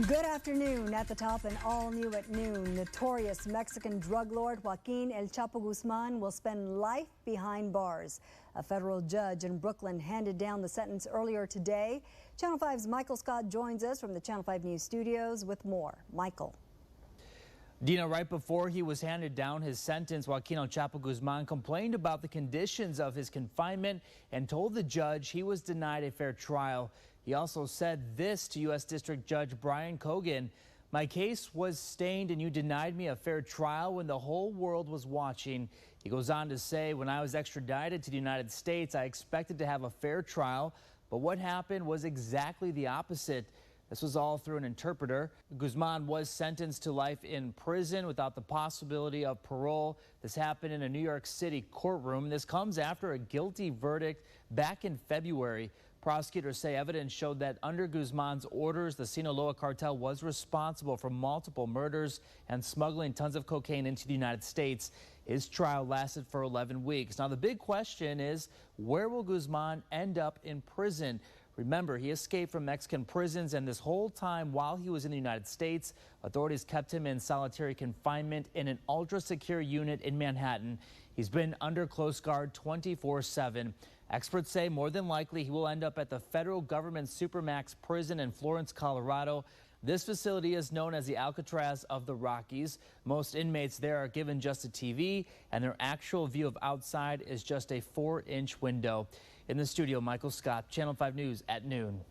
Good afternoon. At the top and all new at noon, notorious Mexican drug lord Joaquin El Chapo Guzman will spend life behind bars. A federal judge in Brooklyn handed down the sentence earlier today. Channel 5's Michael Scott joins us from the Channel 5 News studios with more. Michael. Dina, right before he was handed down his sentence, Joaquin El Chapo Guzman complained about the conditions of his confinement and told the judge he was denied a fair trial. He also said this to U.S. District Judge Brian Cogan: "My case was stained and you denied me a fair trial when the whole world was watching." He goes on to say, "When I was extradited to the United States, I expected to have a fair trial, but what happened was exactly the opposite." This was all through an interpreter. Guzman was sentenced to life in prison without the possibility of parole. This happened in a New York City courtroom. This comes after a guilty verdict back in February. Prosecutors say evidence showed that under Guzman's orders, the Sinaloa cartel was responsible for multiple murders and smuggling tons of cocaine into the United States. His trial lasted for 11 weeks. Now, the big question is, where will Guzman end up in prison? Remember, he escaped from Mexican prisons, and this whole time while he was in the United States, authorities kept him in solitary confinement in an ultra-secure unit in Manhattan. He's been under close guard 24/7. Experts say more than likely he will end up at the federal government Supermax prison in Florence, Colorado. This facility is known as the Alcatraz of the Rockies. Most inmates there are given just a TV, and their actual view of outside is just a 4-inch window. In the studio, Michael Scott, Channel 5 News at noon.